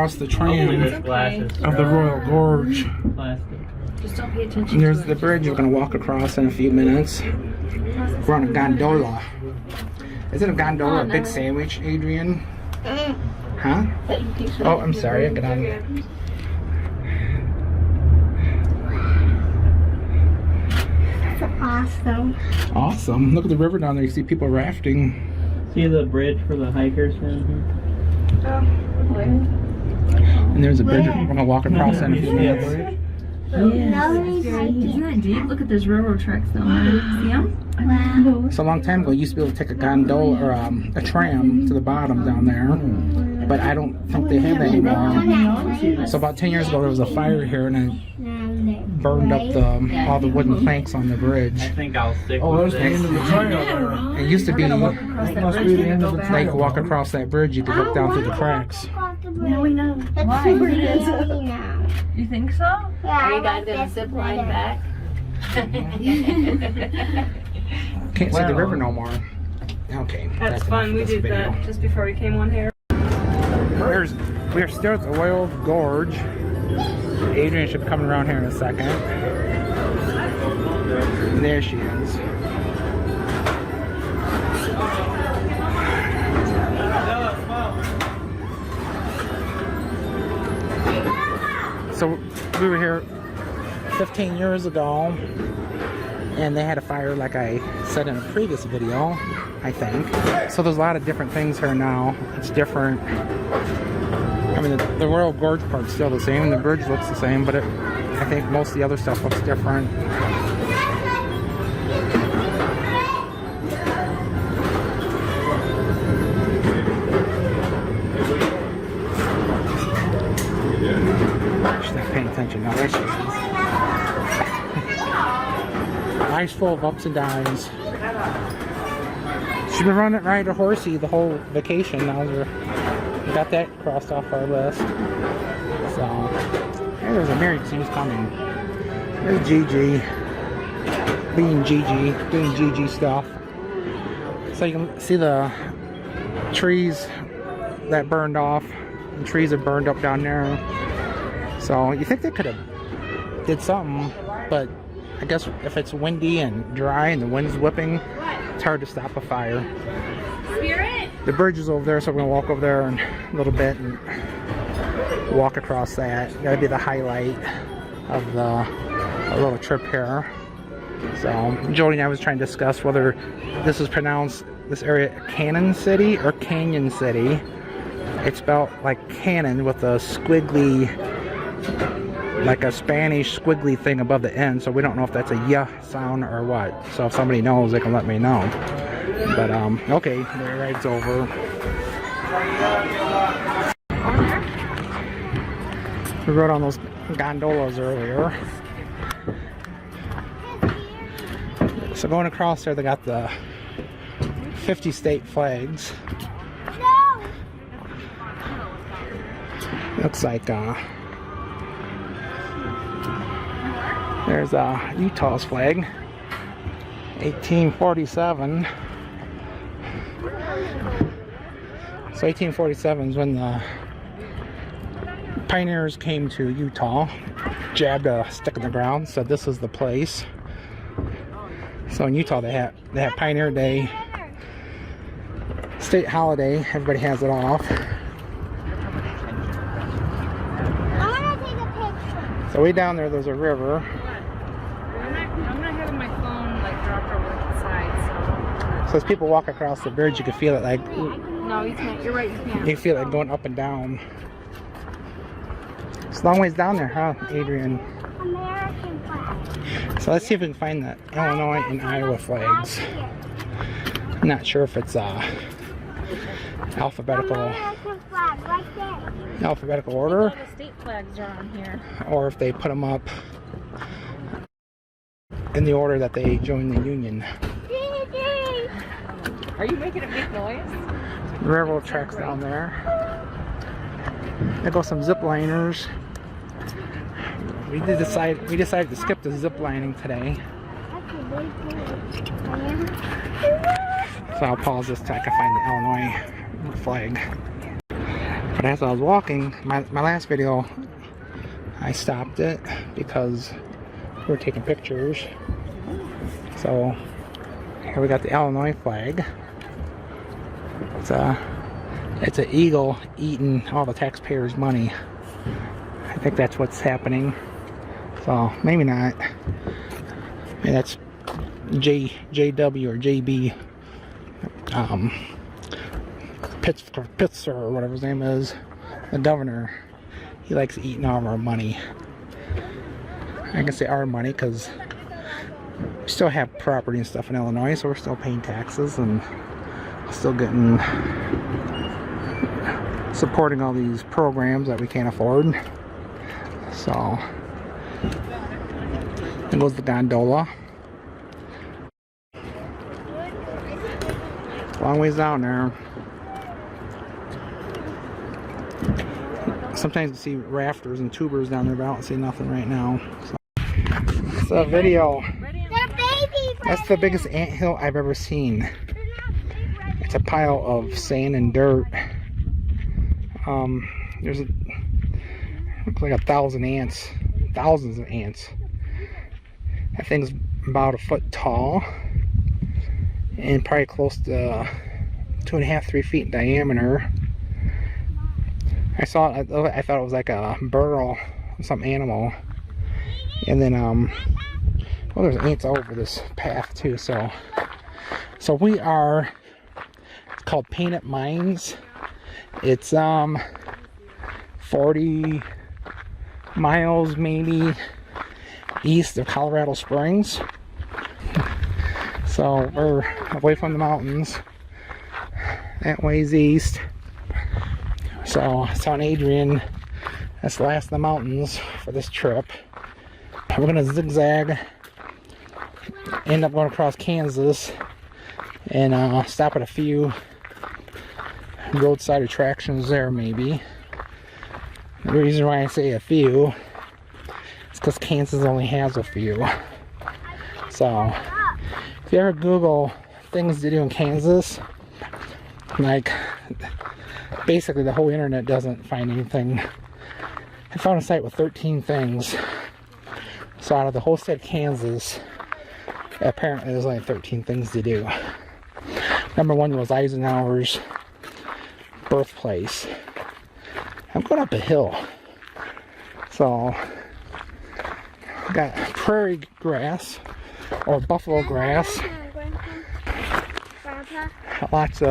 across the tram of the Royal Gorge. Just don't pay attention. And there's the bridge we're going to walk across in a few minutes. We're on a gondola. Isn't a gondola a big sandwich, Adrian? Huh? Oh, I'm sorry. I got on. Awesome. Awesome. Look at the river down there. You see people rafting. See the bridge for the hikers down And there's a bridge we're going to walk across in a few minutes. Isn't that deep? Look at those railroad tracks down there. See them? Wow. So a long time ago, you used to be able to take a gondola or a tram to the bottom down there, but I don't think they have that anymore. So about 10 years ago, there was a fire here, and it burned up all the wooden planks on the bridge. I think I'll stick with it. It used to be like you walk across that bridge, you could look down through the cracks. Now we know. Why? You think so? Yeah, Are you guys gonna zip line back? Can't see the river no more. Okay. That's fun. We did that just before we came on here. We are still at the Royal Gorge. Adrian should be coming around here in a second. And there she is. So we were here 15 years ago, and they had a fire like I said in a previous video, I think. So there's a lot of different things here now. It's different. I mean, the Royal Gorge part's still the same, and the bridge looks the same, but I think most of the other stuff looks different. She's not paying attention now. There she is. Eyes full of ups and downs. She's been running right to Horsey the whole vacation. Now we got that crossed off our list. So, hey, there's a married team's coming. There's Gigi. Being Gigi. Doing Gigi stuff. So you can see the trees that burned off. The trees that burned up down there. So you think they could have did something, but I guess if it's windy and dry and the wind's whipping, it's hard to stop a fire. Spirit? The bridge is over there, so we're gonna walk over there in a little bit and walk across that. That'll be the highlight of the little trip here. So Jody and I was trying to discuss whether this is pronounced, this area, Cannon City or Canyon City. It's spelled like cannon with a squiggly, like a Spanish squiggly thing above the end, so we don't know if that's a yeah sound or what. So if somebody knows, they can let me know. But okay, the ride's over. We rode on those gondolas earlier. So going across there, they got the 50 state flags. Looks like there's Utah's flag, 1847. So 1847 is when the pioneers came to Utah, jabbed a stick in the ground, said this is the place. So in Utah they have Pioneer Day, state holiday. Everybody has it off. So way down there's a river. I'm not having my phone like dropped over to the side, So as people walk across the bridge, you can feel it like, so. No, you can't. You're right, you can't. you can feel it going up and down. It's a long ways down there, huh, Adrian? American flag. So let's see if we can find the Illinois and Iowa flags. I'm not sure if it's alphabetical American flag, right there. alphabetical order, All the state flags are on here. or if they put them up in the order that they joined the Union. Are you making a big noise? Railroad tracks down there. There go some zip liners. We decided to skip the zip lining today. So I'll pause this till I can find the Illinois flag. But as I was walking, my last video, I stopped it because we were taking pictures. So here we got the Illinois flag. It's an eagle eating all the taxpayers' money. I think that's what's happening. So maybe not. Maybe that's JW or JB Pitzer or whatever his name is, the governor. He likes eating all of our money. I can say our money because we still have property and stuff in Illinois, so we're still paying taxes and still getting supporting all these programs that we can't afford. So there goes the gondola. Long ways down there. Sometimes you see rafters and tubers down there, but I don't see nothing right now. So it's a video. That's the biggest anthill I've ever seen. It's a pile of sand and dirt. There's looks like 1,000 ants, thousands of ants. That thing's about 1 foot tall and probably close to 2.5, 3 feet in diameter. I saw it, I thought it was like a burrow of some animal. And then, well, there's ants all over this path too. So we are, it's called Painted Mines. It's 40 miles maybe east of Colorado Springs. So we're away from the mountains. That way's east. So it's on Adrian. That's the last of the mountains for this trip. We're gonna zigzag, end up going across Kansas, and stop at a few roadside attractions there maybe. The reason why I say a few is because Kansas only has a few. So if you ever Google things to do in Kansas, like basically the whole internet doesn't find anything. I found a site with 13 things. So out of the whole state of Kansas, apparently there's only 13 things to do. Number 1 was Eisenhower's birthplace. I'm going up a hill. So got prairie grass or buffalo grass. Lots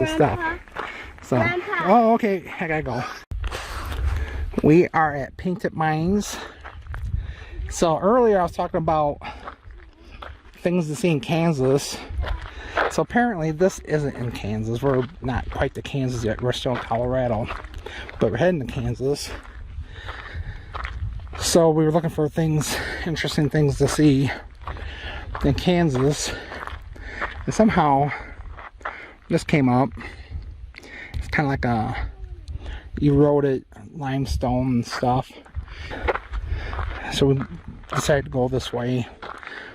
of stuff. So, oh, okay, I gotta go. We are at Painted Mines. So earlier I was talking about things to see in Kansas. So apparently this isn't in Kansas. We're not quite to Kansas yet. We're still in Colorado, but we're heading to Kansas. So we were looking for things, interesting things to see in Kansas, and somehow this came up. It's kind of like a eroded limestone and stuff. So we decided to go this way.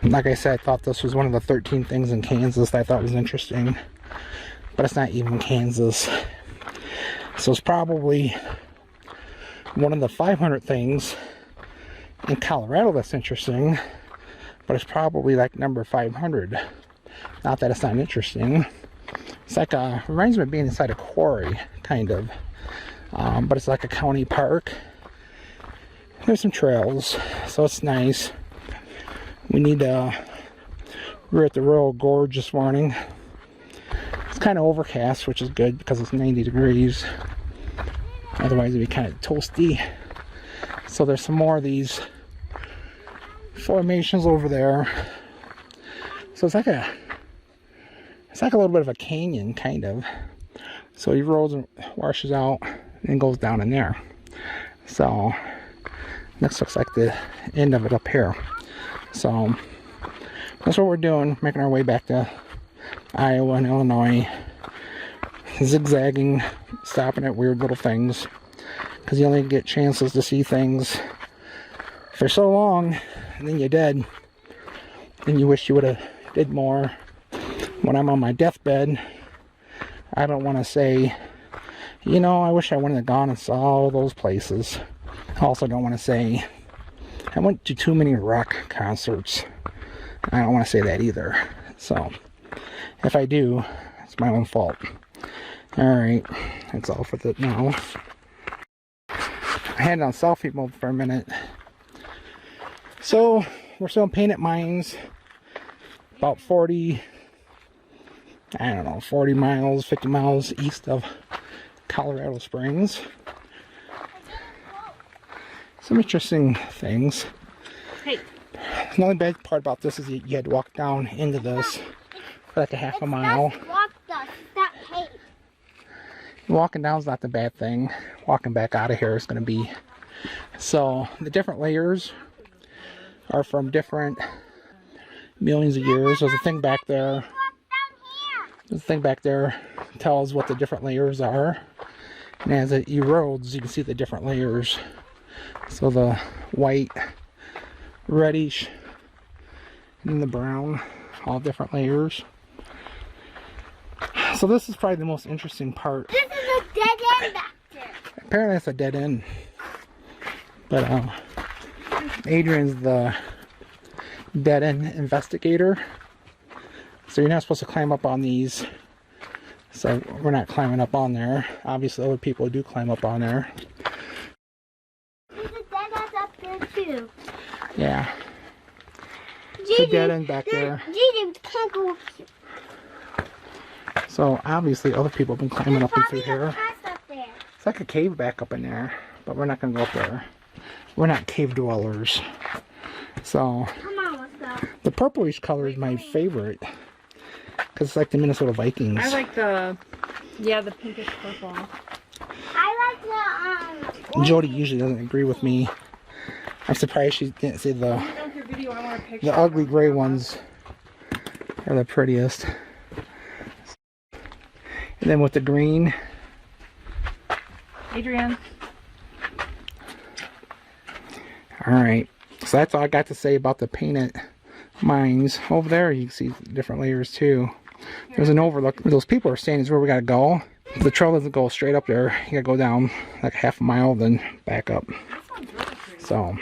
Like I said, I thought this was one of the 13 things in Kansas that I thought was interesting, but it's not even Kansas. So it's probably one of the 500 things in Colorado that's interesting, but it's probably like number 500. Not that it's not interesting. It's like reminds me of being inside a quarry, kind of. But it's like a county park. There's some trails, so it's nice. We were at the Royal Gorge this morning. It's kind of overcast, which is good because it's 90 degrees. Otherwise it'd be kind of toasty. So there's some more of these formations over there. So it's like a little bit of a canyon, kind of. So he rolls and washes out and goes down in there. So this looks like the end of it up here. So that's what we're doing, making our way back to Iowa and Illinois, zigzagging, stopping at weird little things, because you only get chances to see things for so long, and then you're dead, and you wish you would have did more. When I'm on my deathbed, I don't want to say, you know, I wish I wouldn't have gone and saw all those places. I also don't want to say, I went to too many rock concerts. I don't want to say that either. So, if I do, it's my own fault. Alright, that's all for that now. I had it on selfie mode for a minute. So, we're still in Painted Mines. About 40, I don't know, 40 miles, 50 miles east of Colorado Springs. Some interesting things. Hey. The only bad part about this is you had to walk down into this for like a half a mile. Walking down is not the bad thing. Walking back out of here is going to be. So the different layers are from different millions of years. There's a thing back there. There's a thing back there tells what the different layers are. And as it erodes, you can see the different layers. So the white, reddish, and the brown, all different layers. So this is probably the most interesting part. This is a dead end back there. Apparently it's a dead end. But Adrian's the dead end investigator. So you're not supposed to climb up on these. So we're not climbing up on there. Obviously other people do climb up on there. There's a dead end up there too. Yeah. It's a dead end back there. Gigi can't go up here. So obviously other people have been climbing up and through here. Up there. It's like a cave back up in there, but we're not going to go up there. We're not cave dwellers. So Come on, let's go. the purplish color is my favorite because it's like the Minnesota Vikings. I like the, yeah, the pinkish purple. I like the Jody usually doesn't agree with me. I'm surprised she didn't say the Video, I want a picture. the ugly gray ones are the prettiest. And then with the green. Adrian. Alright, so that's all I got to say about the Painted Mines. Over there you can see different layers too. There's an overlook. Where those people are saying is where we gotta go. The trail doesn't go straight up there. You gotta go down like half a mile, then back up. So